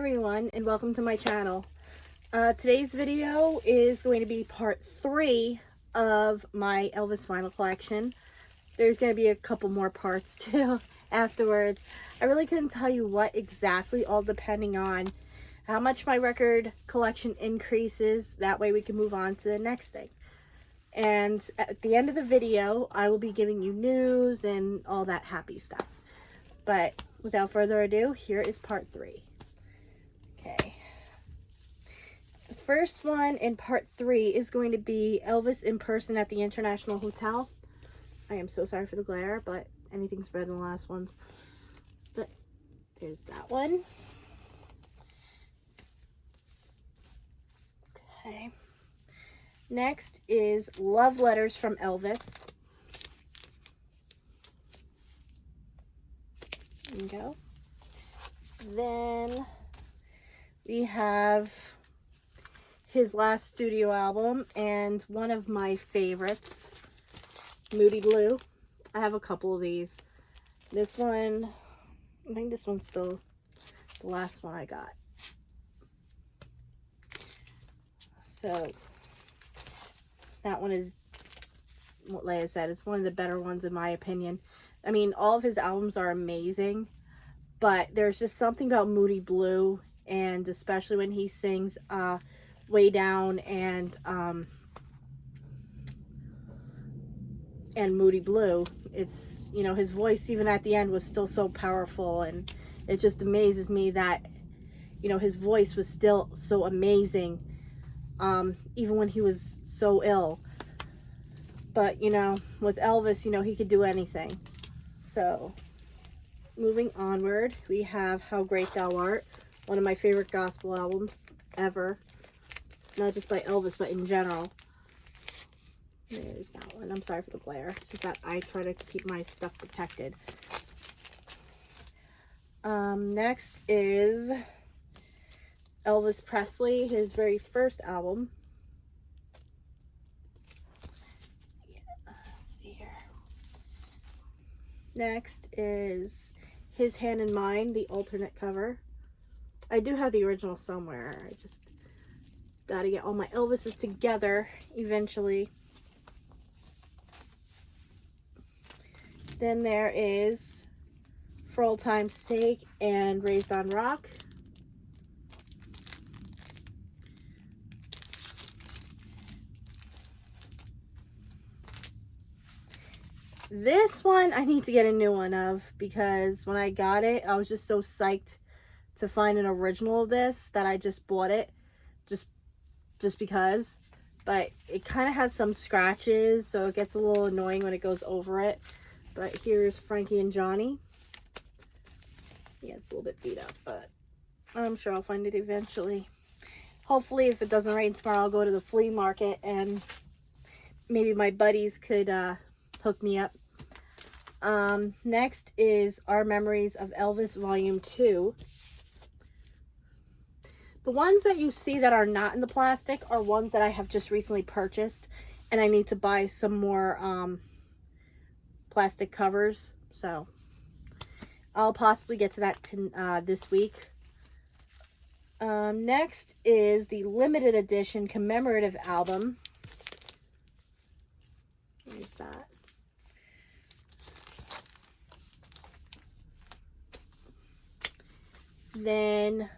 everyone, and welcome to my channel. Today's video is going to be part 3 of my Elvis vinyl collection. There's going to be a couple more parts too afterwards. I really couldn't tell you what exactly, all depending on how much my record collection increases. That way we can move on to the next thing. And at the end of the video, I will be giving you news and all that happy stuff. But without further ado, here is part 3. Okay. The first one in part 3 is going to be Elvis in person at the International Hotel. I am so sorry for the glare, but anything's better than the last ones. But there's that one. Okay. Next is Love Letters from Elvis. There you go. Then we have his last studio album and one of my favorites, Moody Blue. I have a couple of these. This one, I think this one's the last one I got. So that one is, like I said, it's one of the better ones in my opinion. I mean, all of his albums are amazing, but there's just something about Moody Blue, and especially when he sings Way Down and Moody Blue, it's, you know, his voice even at the end was still so powerful, and it just amazes me that, you know, his voice was still so amazing even when he was so ill. But, you know, with Elvis, you know, he could do anything. So, moving onward, we have How Great Thou Art, one of my favorite gospel albums ever. Not just by Elvis, but in general. There's that one. I'm sorry for the glare. It's just that I try to keep my stuff protected. Next is Elvis Presley, his very first album. Next is His Hand in Mine, the alternate cover. I do have the original somewhere. I just gotta get all my Elvises together eventually. Then there is For Old Time's Sake and Raised on Rock. This one I need to get a new one of, because when I got it, I was just so psyched to find an original of this that I just bought it just because. But it kind of has some scratches, so it gets a little annoying when it goes over it. But here's Frankie and Johnny. Yeah, it's a little bit beat up, but I'm sure I'll find it eventually. Hopefully, if it doesn't rain tomorrow, I'll go to the flea market and maybe my buddies could hook me up. Next is Our Memories of Elvis Volume 2. The ones that you see that are not in the plastic are ones that I have just recently purchased, and I need to buy some more plastic covers, so I'll possibly get to that this week. Next is the limited edition commemorative album. Here's that. Then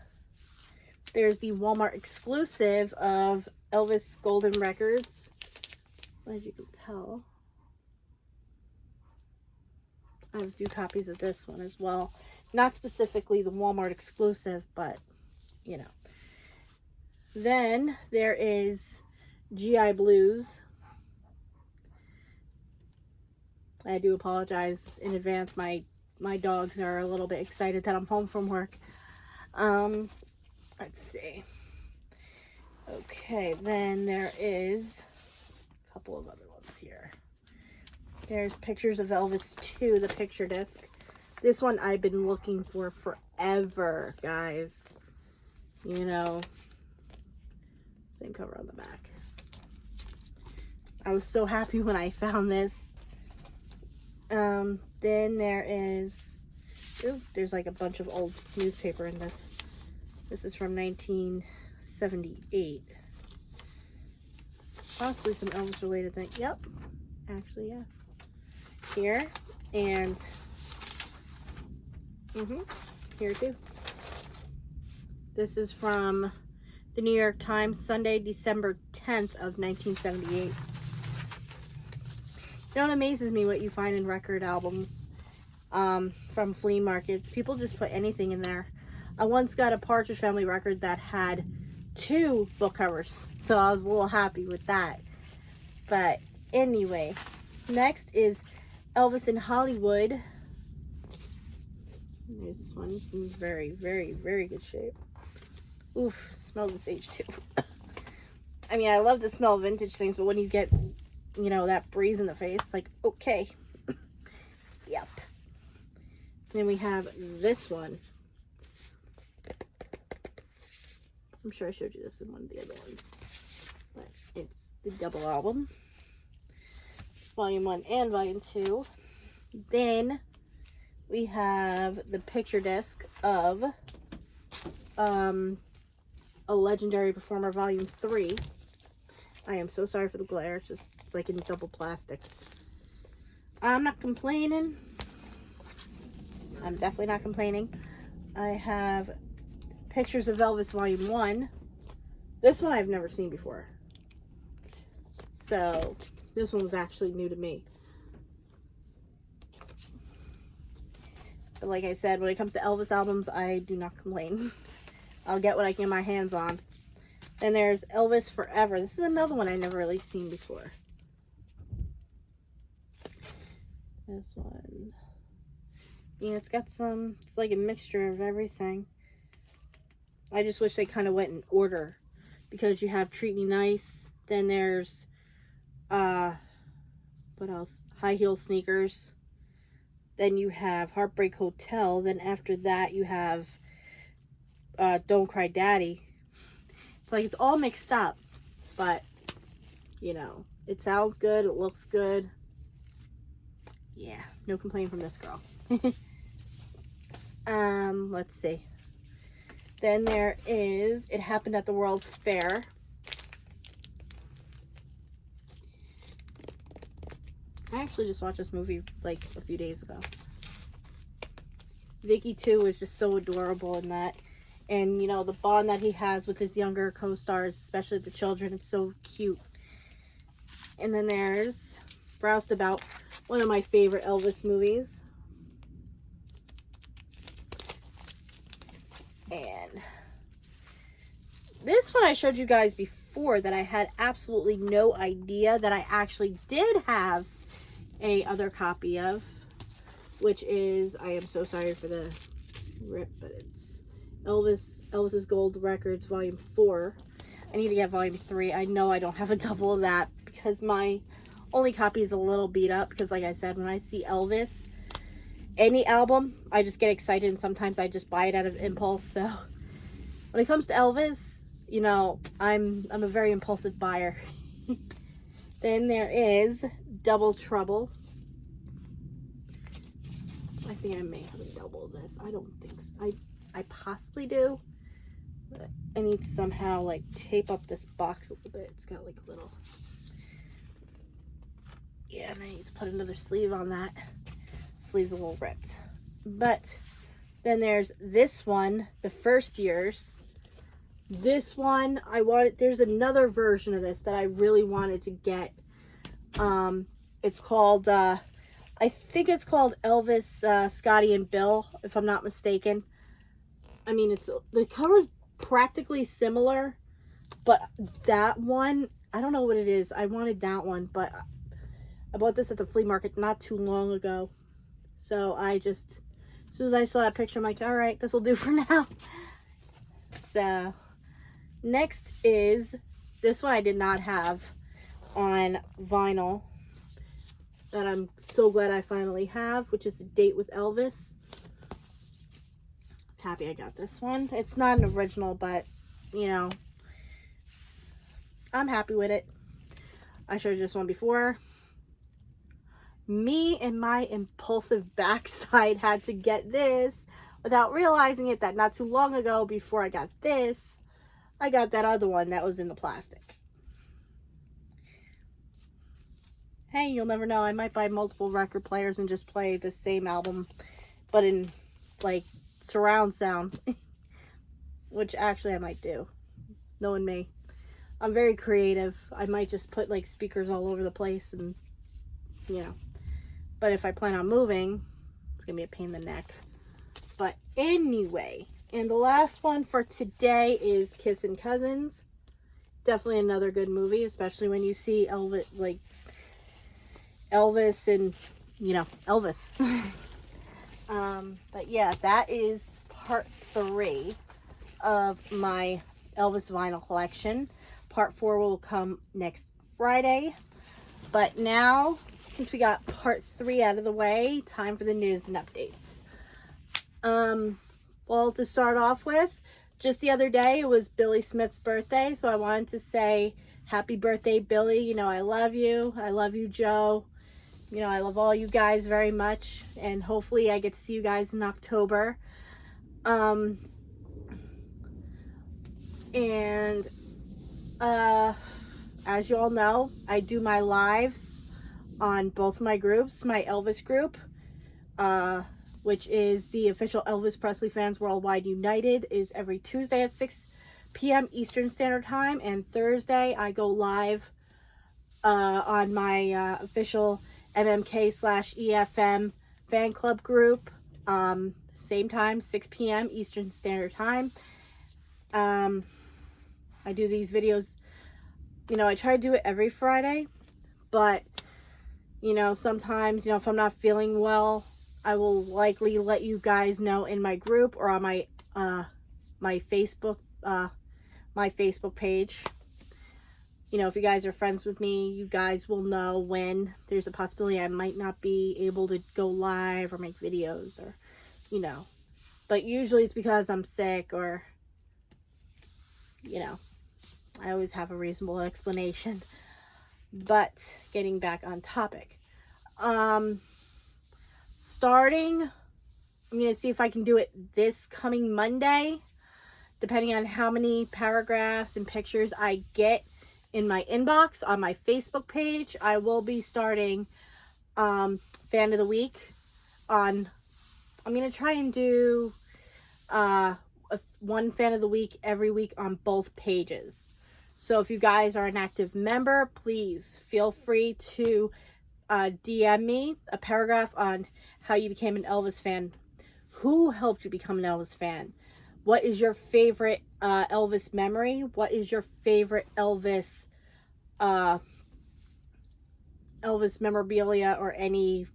there's the Walmart exclusive of Elvis Golden Records. As you can tell, I have a few copies of this one as well. Not specifically the Walmart exclusive, but, you know. Then there is GI Blues. I do apologize in advance. My dogs are a little bit excited that I'm home from work. Let's see. Okay, then there is a couple of other ones here. There's Pictures of Elvis 2, the picture disc. This one I've been looking for forever, guys. You know, same cover on the back. I was so happy when I found this. Then there is, ooh, there's like a bunch of old newspaper in this. This is from 1978. Possibly some Elvis related thing. Yep. Actually, yeah. Here. And here too. This is from the New York Times, Sunday, December 10th of 1978. You know, it amazes me what you find in record albums from flea markets. People just put anything in there. I once got a Partridge Family record that had 2 book covers, so I was a little happy with that. But anyway, next is Elvis in Hollywood. There's this one. It's in very, very, very good shape. Oof, smells its age too. I mean, I love the smell of vintage things, but when you get, you know, that breeze in the face, like, okay. Yep. Then we have this one. I'm sure I showed you this in one of the other ones. But it's the double album. Volume 1 and Volume 2. Then we have the picture disc of A Legendary Performer Volume 3. I am so sorry for the glare. It's like in double plastic. I'm not complaining. I'm definitely not complaining. I have Pictures of Elvis Volume 1. This one I've never seen before. So, this one was actually new to me. But like I said, when it comes to Elvis albums, I do not complain. I'll get what I can get my hands on. Then there's Elvis Forever. This is another one I've never really seen before. This one. Yeah, it's got some, it's like a mixture of everything. I just wish they kind of went in order. Because you have Treat Me Nice. Then there's, what else? High Heel Sneakers. Then you have Heartbreak Hotel. Then after that you have Don't Cry Daddy. It's like it's all mixed up. But, you know, it sounds good. It looks good. Yeah, no complaint from this girl. Let's see. Then there is It Happened at the World's Fair. I actually just watched this movie like a few days ago. Vicky too is just so adorable in that. And you know, the bond that he has with his younger co-stars, especially the children, it's so cute. And then there's Roustabout, one of my favorite Elvis movies. And this one I showed you guys before that I had absolutely no idea that I actually did have a other copy of, which is, I am so sorry for the rip, but it's Elvis's Gold Records Volume 4. I need to get Volume 3. I know I don't have a double of that because my only copy is a little beat up, because like I said, when I see Elvis, any album, I just get excited, and sometimes I just buy it out of impulse. So when it comes to Elvis, you know, I'm a very impulsive buyer. Then there is Double Trouble. I think I may have a double of this. I don't think so. I possibly do. But I need to somehow like tape up this box a little bit. It's got like a little, yeah, and I need to put another sleeve on that. Sleeve's a little ripped. But then there's this one, the first years. This one I wanted, there's another version of this that I really wanted to get. It's called I think it's called Elvis, Scotty and Bill, if I'm not mistaken. I mean, it's the cover's practically similar, but that one, I don't know what it is. I wanted that one, but I bought this at the flea market not too long ago. So I just, as soon as I saw that picture, I'm like, all right, this will do for now. So next is this one I did not have on vinyl that I'm so glad I finally have, which is The Date with Elvis. I'm happy I got this one. It's not an original, but you know, I'm happy with it. I showed you this one before. Me and my impulsive backside had to get this without realizing it that not too long ago, before I got this, I got that other one that was in the plastic. Hey, you'll never know. I might buy multiple record players and just play the same album, but in, like, surround sound. Which actually I might do. Knowing me. I'm very creative. I might just put, like, speakers all over the place and, you know. But if I plan on moving, it's going to be a pain in the neck. But anyway, and the last one for today is Kissin' Cousins. Definitely another good movie, especially when you see Elvis, like, Elvis and, you know, Elvis. But yeah, that is part 3 of my Elvis vinyl collection. Part 4 will come next Friday. But now, since we got part 3 out of the way, time for the news and updates. Well, to start off with, just the other day, it was Billy Smith's birthday, so I wanted to say happy birthday, Billy. You know, I love you. I love you, Joe. You know, I love all you guys very much, and hopefully I get to see you guys in October. As you all know, I do my lives on both my groups. My Elvis group, which is the official Elvis Presley Fans Worldwide United, is every Tuesday at 6 p.m. Eastern Standard Time, and Thursday I go live on my official MMK/EFM fan club group, same time, 6 p.m. Eastern Standard Time. I do these videos, you know, I try to do it every Friday, but, you know, sometimes, you know, if I'm not feeling well, I will likely let you guys know in my group or on my Facebook page. You know, if you guys are friends with me, you guys will know when there's a possibility I might not be able to go live or make videos, or, you know. But usually it's because I'm sick, or, you know, I always have a reasonable explanation. But getting back on topic. Starting, I'm going to see if I can do it this coming Monday, depending on how many paragraphs and pictures I get in my inbox on my Facebook page. I will be starting Fan of the Week on, I'm going to try and do one Fan of the Week every week on both pages. So if you guys are an active member, please feel free to DM me a paragraph on how you became an Elvis fan. Who helped you become an Elvis fan? What is your favorite Elvis memory? What is your favorite Elvis memorabilia, or any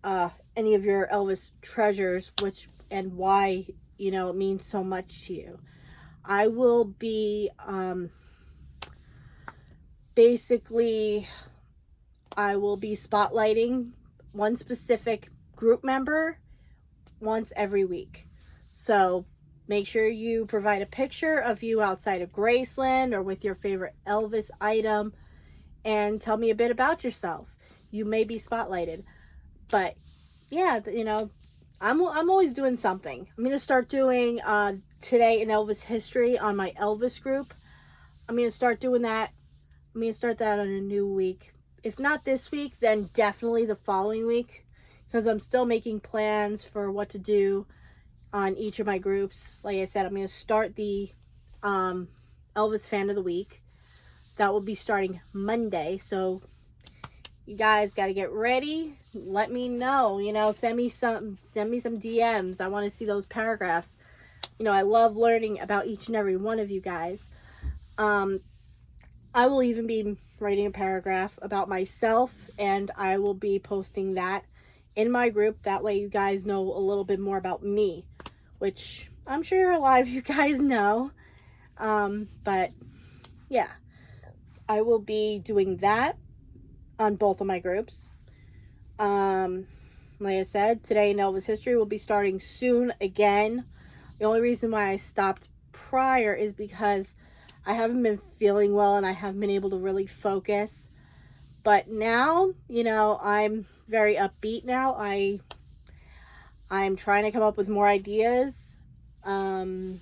of your Elvis treasures, which and why, you know, it means so much to you. I will be basically, I will be spotlighting one specific group member once every week. So make sure you provide a picture of you outside of Graceland or with your favorite Elvis item, and tell me a bit about yourself. You may be spotlighted. But yeah, you know, I'm always doing something. I'm going to start doing Today in Elvis History on my Elvis group. I'm going to start doing that. I'm going to start that on a new week. If not this week, then definitely the following week, because I'm still making plans for what to do on each of my groups. Like I said, I'm going to start the Elvis Fan of the Week. That will be starting Monday. So you guys got to get ready. Let me know, you know, send me some DMs. I want to see those paragraphs. You know, I love learning about each and every one of you guys. I will even be writing a paragraph about myself, and I will be posting that in my group. That way you guys know a little bit more about me, which I'm sure a lot of you guys know. But yeah, I will be doing that on both of my groups. Like I said, Today in Elvis History will be starting soon again. The only reason why I stopped prior is because I haven't been feeling well and I haven't been able to really focus. But now, you know, I'm very upbeat now. I'm trying to come up with more ideas. I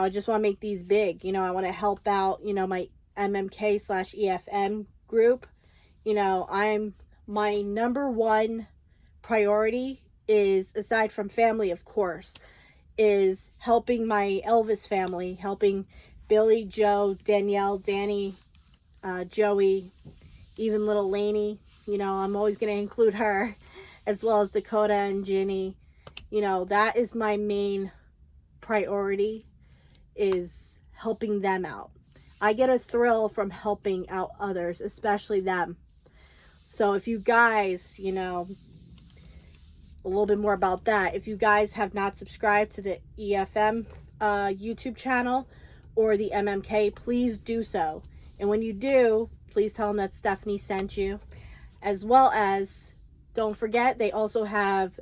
just want to make these big. I want to help out, my MMK/EFM group. My number one priority is, aside from family, of course, is helping my Elvis family, helping Billy, Joe, Danielle, Danny, Joey, even little Lainey. I'm always going to include her, as well as Dakota and Ginny. That is my main priority, is helping them out. I get a thrill from helping out others, especially them. So if you guys, a little bit more about that. If you guys have not subscribed to the EFM YouTube channel or the MMK, please do so. And when you do, please tell them that Stephanie sent you. As well as, don't forget, they also have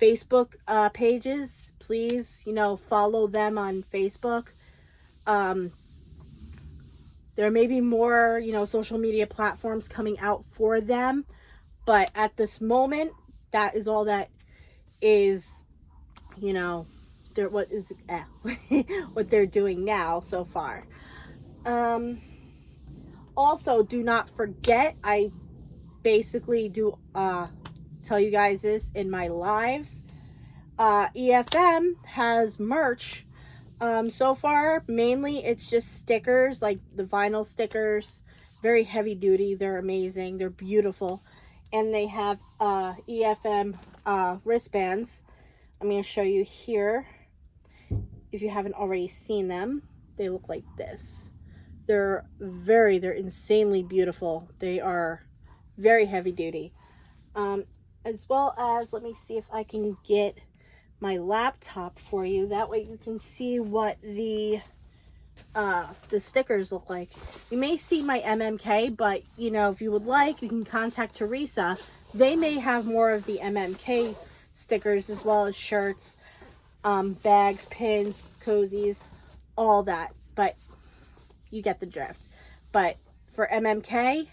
Facebook pages. Please, follow them on Facebook. There may be more, social media platforms coming out for them. But at this moment, that is all that is, what they're doing now so far. Also, do not forget, I basically do tell you guys this in my lives. EFM has merch. So far, mainly it's just stickers, like the vinyl stickers. Very heavy duty. They're amazing. They're beautiful. And they have EFM wristbands. I'm going to show you here. If you haven't already seen them, they look like this. They're insanely beautiful. They are very heavy duty. As well as, let me see if I can get my laptop for you. That way you can see what the stickers look like. You may see my MMK, but if you would like, you can contact Teresa. They may have more of the MMK stickers, as well as shirts, bags, pins, cozies, all that. But you get the drift. But for MMK,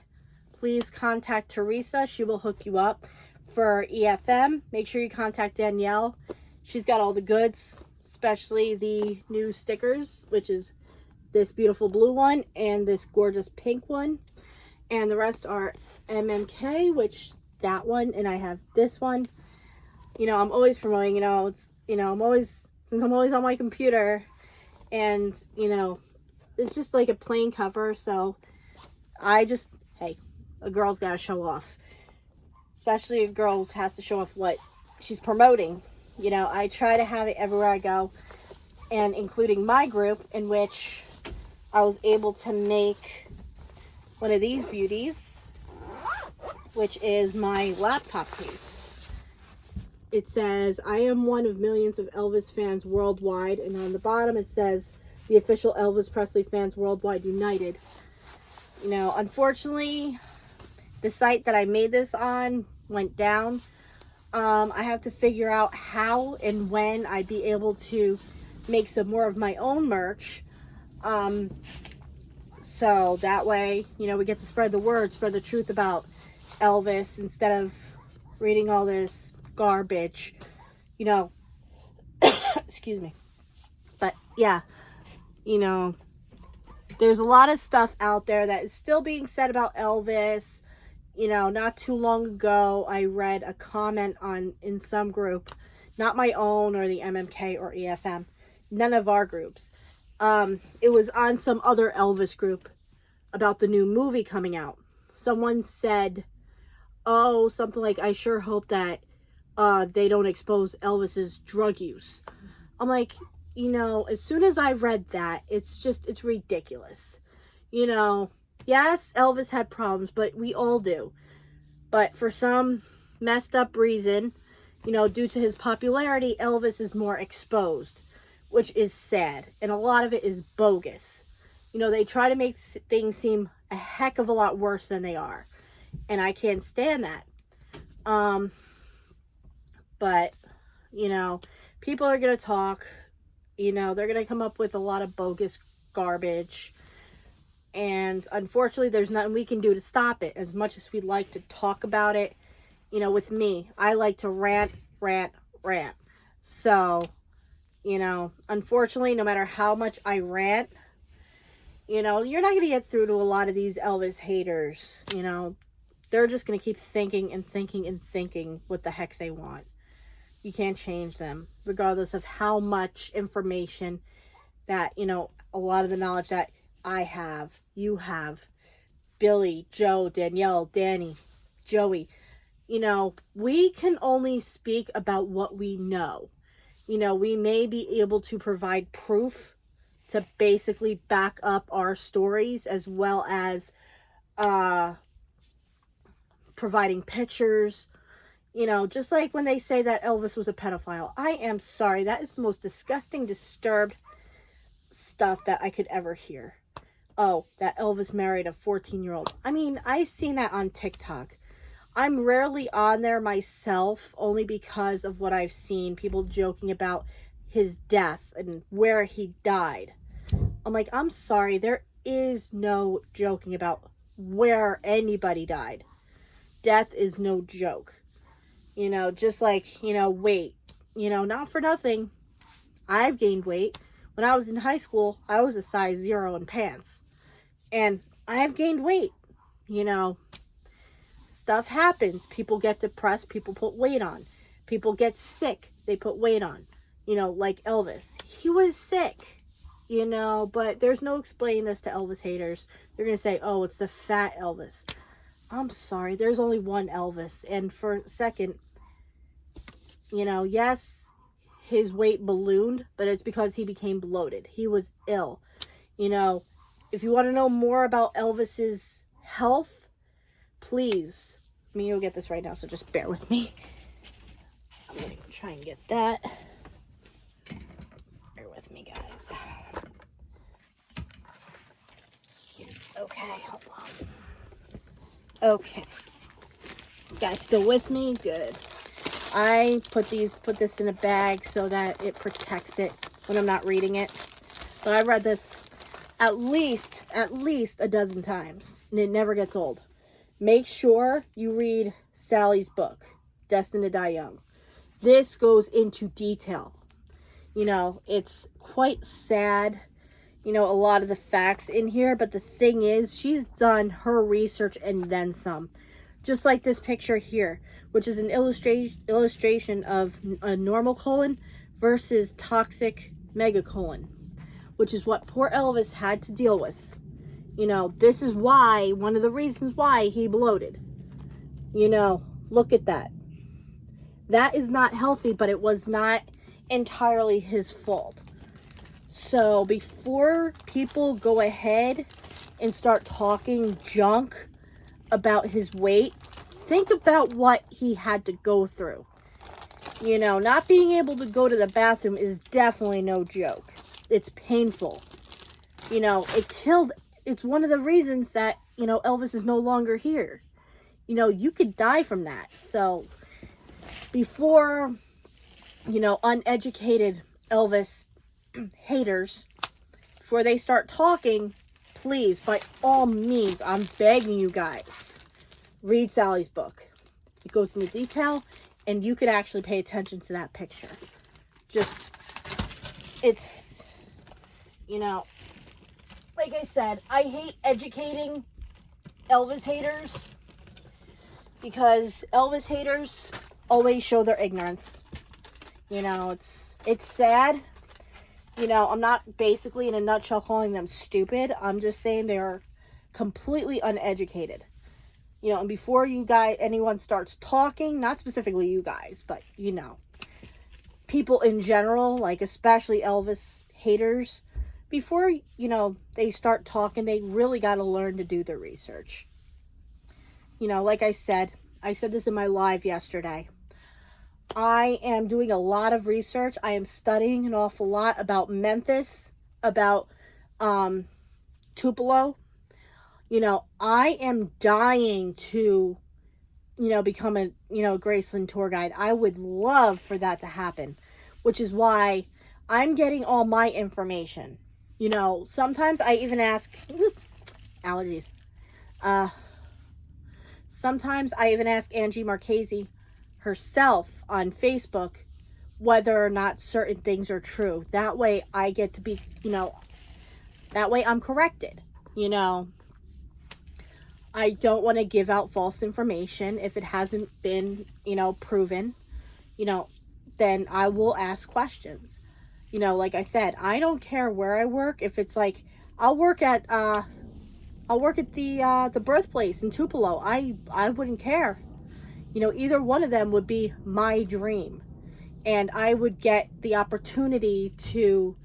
please contact Teresa. She will hook you up. For EFM, make sure you contact Danielle. She's got all the goods, especially the new stickers, which is this beautiful blue one and this gorgeous pink one. And the rest are MMK, which that one, and I have this one. I'm always promoting, since I'm always on my computer, and it's just like a plain cover, so hey, a girl's got to show off. Especially a girl has to show off what she's promoting. I try to have it everywhere I go, and including my group, in which I was able to make one of these beauties, which is my laptop case. It says, "I am one of millions of Elvis fans worldwide," and on the bottom it says, "The official Elvis Presley fans worldwide united." Unfortunately, the site that I made this on went down. I have to figure out how and when I'd be able to make some more of my own merch. So that way, we get to spread the word, spread the truth about Elvis, instead of reading all this garbage, excuse me. But yeah, there's a lot of stuff out there that is still being said about Elvis. Not too long ago, I read a comment in some group, not my own or the MMK or EFM, none of our groups. It was on some other Elvis group about the new movie coming out. Someone said, something like, "I sure hope that they don't expose Elvis's drug use." I'm like, as soon as I read that, it's ridiculous. Yes, Elvis had problems, but we all do. But for some messed up reason, due to his popularity, Elvis is more exposed, which is sad. And a lot of it is bogus. They try to make things seem a heck of a lot worse than they are. And I can't stand that. But, people are going to talk. They're going to come up with a lot of bogus garbage. And unfortunately, there's nothing we can do to stop it. As much as we'd like to talk about it You know, with me, I like to rant, rant, rant. So, you know, unfortunately, no matter how much I rant, you know, you're not going to get through to a lot of these Elvis haters. You know, they're just going to keep thinking and thinking and thinking what the heck they want. You can't change them, regardless of how much information that, you know, a lot of the knowledge that I have, you have, Billy, Joe, Danielle, Danny, Joey. You know, we can only speak about what we know. You know, we may be able to provide proof to basically back up our stories, as well as providing pictures. You know, just like when they say that Elvis was a pedophile. I am sorry. That is the most disgusting, disturbed stuff that I could ever hear. Oh, that Elvis married a 14-year-old. I mean, I've seen that on TikTok. I'm rarely on there myself, only because of what I've seen. People joking about his death and where he died. I'm like, I'm sorry. There is no joking about where anybody died. Death is no joke. You know, just like, you know, weight. You know, not for nothing. I've gained weight. When I was in high school, I was a size 0 in pants. And I have gained weight. You know, stuff happens. People get depressed. People put weight on. People get sick. They put weight on. You know, like Elvis. He was sick. You know, but there's no explaining this to Elvis haters. They're going to say, oh, it's the fat Elvis. I'm sorry. There's only one Elvis. And for a second, you know, yes, his weight ballooned, but it's because he became bloated. He was ill. You know, if you want to know more about Elvis's health, please, I mean, you'll get this right now, so just bear with me. I'm going to try and get that. Bear with me, guys. Okay, hold on. Okay. You guys still with me? Good. I put this in a bag so that it protects it when I'm not reading it. But I've read this at least a dozen times, and it never gets old. Make sure you read Sally's book, Destined to Die Young. This goes into detail. You know, it's quite sad, you know, a lot of the facts in here, but the thing is, she's done her research and then some. Just like this picture here, which is an illustration of a normal colon versus toxic megacolon, which is what poor Elvis had to deal with. You know, this is why, one of the reasons why he bloated. You know, look at that. That is not healthy, but it was not entirely his fault. So before people go ahead and start talking junk about his weight, think about what he had to go through. You know, not being able to go to the bathroom is definitely no joke. It's painful. You know, it's one of the reasons that, you know, Elvis is no longer here. You know, you could die from that. So before, you know, uneducated Elvis haters, before they start talking, please, by all means, I'm begging you guys, read Sally's book. It goes into detail, and you could actually pay attention to that picture. Just, it's, you know, like I said, I hate educating Elvis haters, because Elvis haters always show their ignorance. You know, it's sad. You know, I'm not basically in a nutshell calling them stupid. I'm just saying they are completely uneducated. You know, and before anyone starts talking, not specifically you guys, but, you know, people in general, like especially Elvis haters, before, you know, they start talking, they really got to learn to do their research. You know, like I said this in my live yesterday. I am doing a lot of research. I am studying an awful lot about Memphis, about Tupelo. You know, I am dying to, you know, become a, you know, Graceland tour guide. I would love for that to happen, which is why I'm getting all my information. You know, sometimes I even ask, allergies. Sometimes I even ask Angie Marchese herself on Facebook whether or not certain things are true. That way I get to be, that way I'm corrected. I don't want to give out false information if it hasn't been, proven, then I will ask questions. Like I said, I don't care where I work. If it's like, I'll work at the birthplace in Tupelo. I wouldn't care. Either one of them would be my dream. And I would get the opportunity to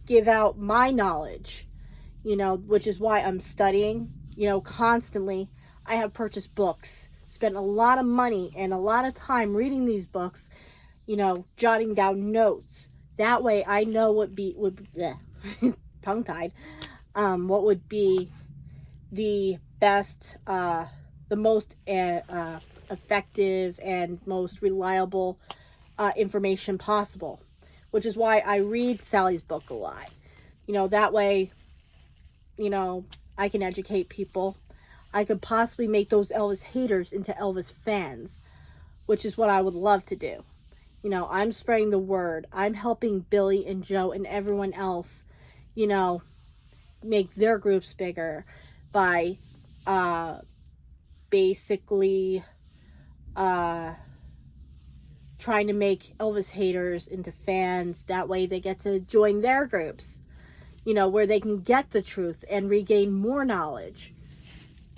give out my knowledge, which is why I'm studying, constantly. I have purchased books, spent a lot of money and a lot of time reading these books, jotting down notes. That way I know what tongue-tied, what would be the best, the most effective and most reliable information possible, which is why I read Sally's book a lot. That way, I can educate people. I could possibly make those Elvis haters into Elvis fans, which is what I would love to do. I'm spreading the word. I'm helping Billy and Joe and everyone else, make their groups bigger by basically trying to make Elvis haters into fans. That way they get to join their groups, where they can get the truth and regain more knowledge.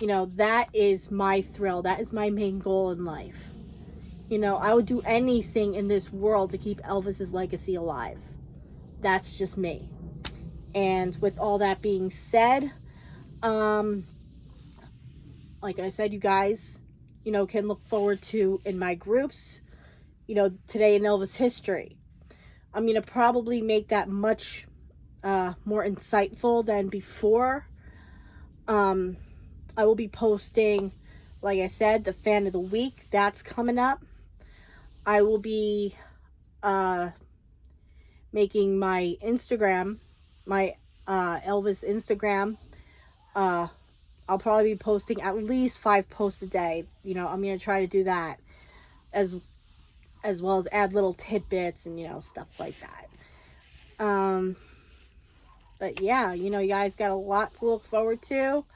That is my thrill. That is my main goal in life. I would do anything in this world to keep Elvis's legacy alive. That's just me. And with all that being said, like I said, you guys, can look forward to in my groups, today in Elvis history. I'm going to probably make that much more insightful than before. I will be posting, like I said, the fan of the week. That's coming up. I will be making my Instagram, my Elvis Instagram. I'll probably be posting at least 5 posts a day. I'm going to try to do that as well as add little tidbits and, stuff like that. But yeah, you guys got a lot to look forward to.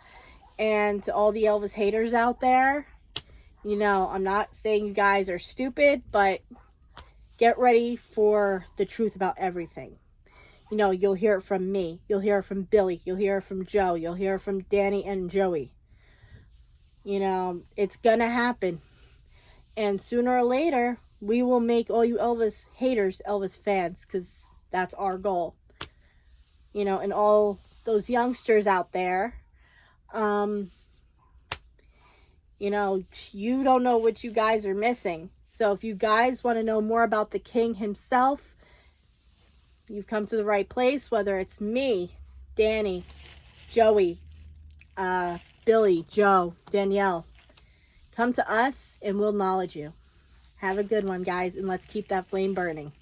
And to all the Elvis haters out there, I'm not saying you guys are stupid, but get ready for the truth about everything. You'll hear it from me. You'll hear it from Billy. You'll hear it from Joe. You'll hear it from Danny and Joey. It's gonna happen. And sooner or later, we will make all you Elvis haters Elvis fans, because that's our goal. And all those youngsters out there, you don't know what you guys are missing. So if you guys want to know more about the King himself, you've come to the right place, whether it's me, Danny, Joey, Billy, Joe, Danielle. Come to us and we'll acknowledge you. Have a good one, guys, and let's keep that flame burning.